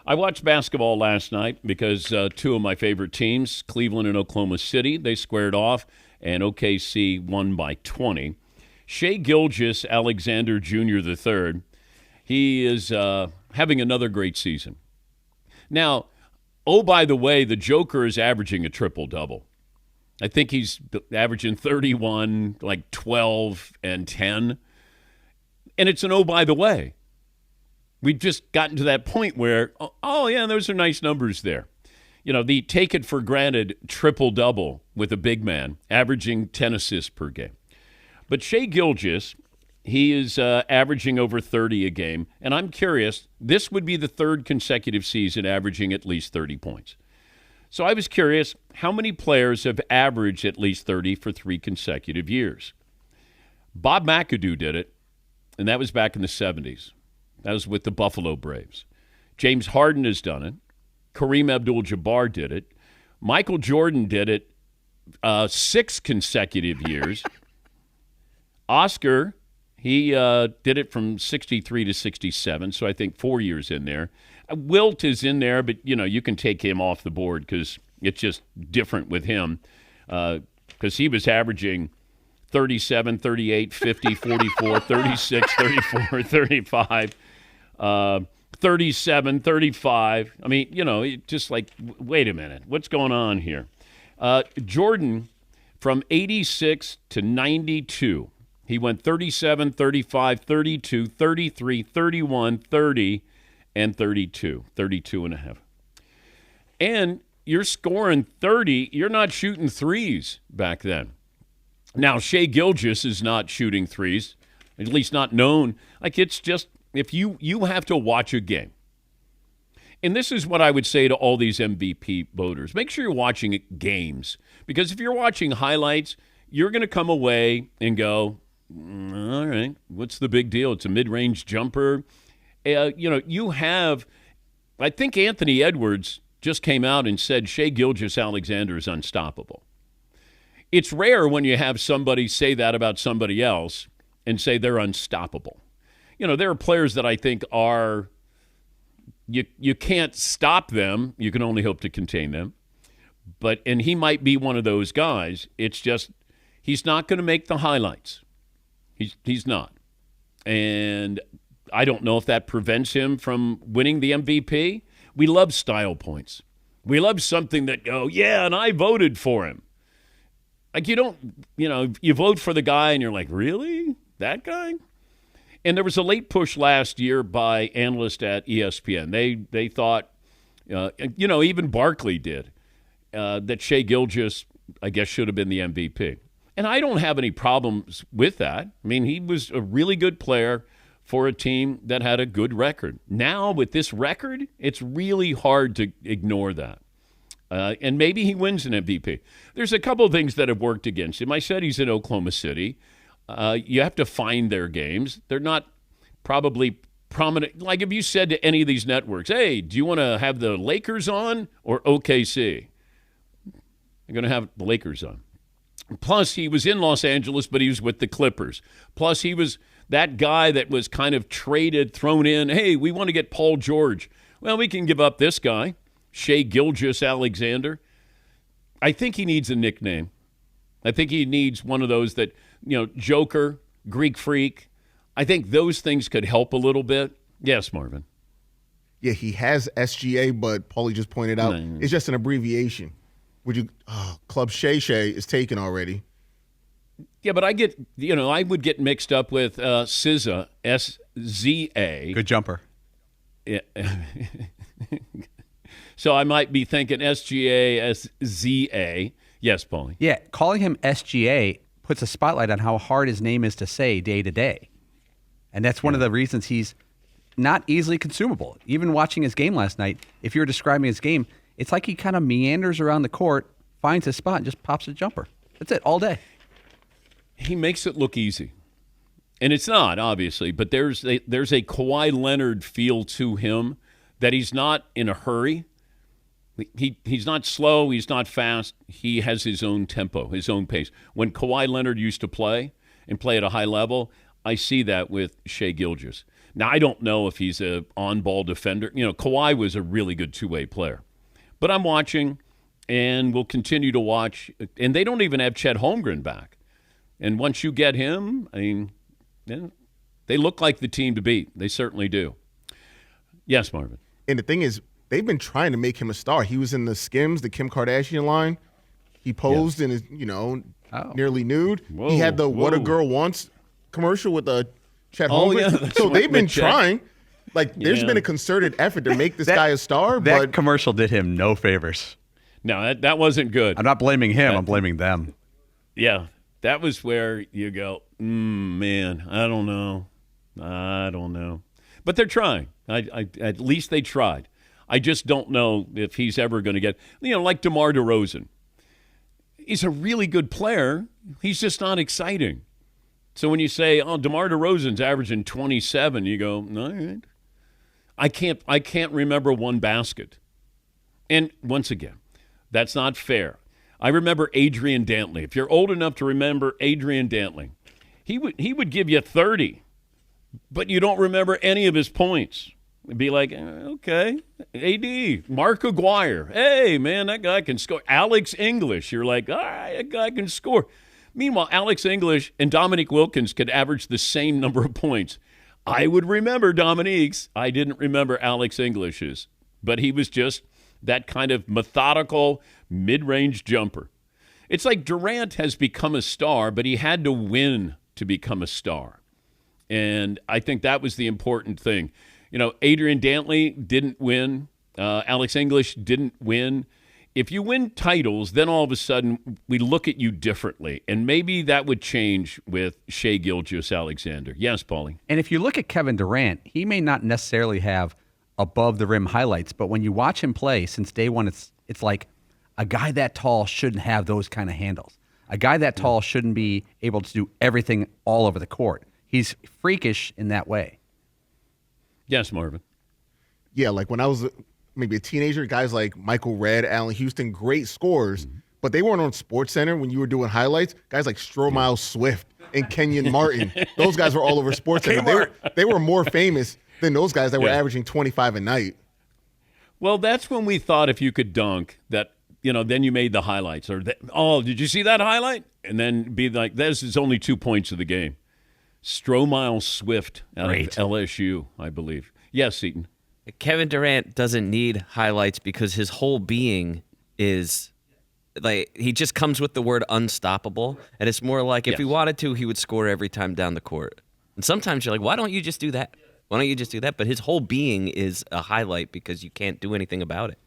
I watched basketball last night because two of my favorite teams, Cleveland and Oklahoma City, they squared off, and OKC won by 20. Shai Gilgeous-Alexander Jr. III, he is having another great season. Now, oh, by the way, the Joker is averaging a triple-double. I think he's averaging 31, like 12, and 10. And it's an oh, by the way. We've just gotten to that point where, oh, yeah, those are nice numbers there. You know, the take-it-for-granted triple-double with a big man, averaging 10 assists per game. But Shai Gilgeous, he is averaging over 30 a game. And I'm curious, this would be the third consecutive season averaging at least 30 points. So I was curious, how many players have averaged at least 30 for 3 consecutive years? Bob McAdoo did it, and that was back in the 70s. That was with the Buffalo Braves. James Harden has done it. Kareem Abdul-Jabbar did it. Michael Jordan did it 6 consecutive years. Oscar, he did it from 63 to 67, so I think 4 years in there. Wilt is in there, but, you know, you can take him off the board because it's just different with him because he was averaging 37, 38, 50, 44, 36, 34, 35, 37, 35. I mean, you know, just like, wait a minute, what's going on here? Jordan, from 86 to 92, he went 37, 35, 32, 33, 31, 30, and 32 and a half. And you're scoring 30. You're not shooting threes back then. Now, Shai Gilgeous is not shooting threes, at least not known. Like, it's just, if you have to watch a game. And this is what I would say to all these MVP voters. Make sure you're watching games. Because if you're watching highlights, you're going to come away and go, all right, what's the big deal? It's a mid-range jumper. You know, you have, I think Anthony Edwards just came out and said Shai Gilgeous-Alexander is unstoppable. It's rare when you have somebody say that about somebody else and say they're unstoppable. You know, there are players that I think are, you can't stop them. You can only hope to contain them. And he might be one of those guys. It's just, he's not going to make the highlights. He's not. And I don't know if that prevents him from winning the MVP. We love style points. We love something that, oh, yeah, and I voted for him. Like, you don't, you know, you vote for the guy and you're like, really? That guy? And there was a late push last year by analysts at ESPN. They thought, you know, even Barkley did, that Shai Gilgeous, I guess, should have been the MVP. And I don't have any problems with that. I mean, he was a really good player for a team that had a good record. Now, with this record, it's really hard to ignore that. And maybe he wins an MVP. There's a couple of things that have worked against him. I said he's in Oklahoma City. You have to find their games. They're not probably prominent. Like if you said to any of these networks, hey, do you want to have the Lakers on or OKC? You're going to have the Lakers on. Plus, he was in Los Angeles, but he was with the Clippers. Plus, he was that guy that was kind of traded, thrown in. Hey, we want to get Paul George. Well, we can give up this guy, Shai Gilgeous-Alexander. I think he needs a nickname. I think he needs one of those that, you know, Joker, Greek Freak. I think those things could help a little bit. Yes, Marvin. Yeah, he has SGA, but Paulie just pointed out it's just an abbreviation. Club Shay Shay is taken already. Yeah, but I would get mixed up with SZA, S-Z-A. Good jumper. Yeah. So I might be thinking SGA, S-Z-A. Yes, Paulie. Yeah, calling him SGA puts a spotlight on how hard his name is to say day to day. And that's one of the reasons he's not easily consumable. Even watching his game last night, if you're describing his game, it's like he kind of meanders around the court, finds his spot, and just pops a jumper. That's it, all day. He makes it look easy. And it's not, obviously, but there's a Kawhi Leonard feel to him that he's not in a hurry. He's not slow, he's not fast. He has his own tempo, his own pace. When Kawhi Leonard used to play and play at a high level, I see that with Shai Gilgeous. Now, I don't know if he's a on-ball defender. Kawhi was a really good two-way player. But I'm watching, and we'll continue to watch. And they don't even have Chet Holmgren back. And once you get him, they look like the team to beat. They certainly do. Yes, Marvin. And the thing is, they've been trying to make him a star. He was in the Skims, the Kim Kardashian line. He posed in his, nearly nude. Whoa, he had the whoa. What a Girl Wants commercial with Chet Holmgren. Yeah, so they've been Chet. trying. There's been a concerted effort to make this guy a star. That commercial did him no favors. No, that wasn't good. I'm not blaming him. I'm blaming them. Yeah, that was where you go, man, I don't know. But they're trying. At least they tried. I just don't know if he's ever going to get, like DeMar DeRozan. He's a really good player. He's just not exciting. So when you say, DeMar DeRozan's averaging 27, you go, all right. I can't remember one basket. And once again, that's not fair. I remember Adrian Dantley. If you're old enough to remember Adrian Dantley, he would give you 30, but you don't remember any of his points. It'd be like, okay, AD, Mark Aguirre. Hey, man, that guy can score. Alex English. You're like, all right, that guy can score. Meanwhile, Alex English and Dominique Wilkins could average the same number of points. I would remember Dominique's. I didn't remember Alex English's. But he was just that kind of methodical, mid-range jumper. It's like Durant has become a star, but he had to win to become a star. And I think that was the important thing. Adrian Dantley didn't win. Alex English didn't win. If you win titles, then all of a sudden we look at you differently. And maybe that would change with Shai Gilgeous-Alexander. Yes, Paulie. And if you look at Kevin Durant, he may not necessarily have above-the-rim highlights, but when you watch him play since day one, it's like a guy that tall shouldn't have those kind of handles. A guy that tall shouldn't be able to do everything all over the court. He's freakish in that way. Yes, Marvin. Yeah, like when I was maybe a teenager, guys like Michael Redd, Allen Houston, great scorers, but they weren't on SportsCenter when you were doing highlights. Guys like Stromile Swift and Kenyon Martin, those guys were all over SportsCenter. They were more famous than those guys that were averaging 25 a night. Well, that's when we thought if you could dunk that, then you made the highlights. Or, did you see that highlight? And then be like, this is only 2 points of the game. Stromile Swift out of LSU, I believe. Yes, Seton. Kevin Durant doesn't need highlights because his whole being is he just comes with the word unstoppable. And it's more like if he wanted to, he would score every time down the court. And sometimes you're like, why don't you just do that? Why don't you just do that? But his whole being is a highlight because you can't do anything about it.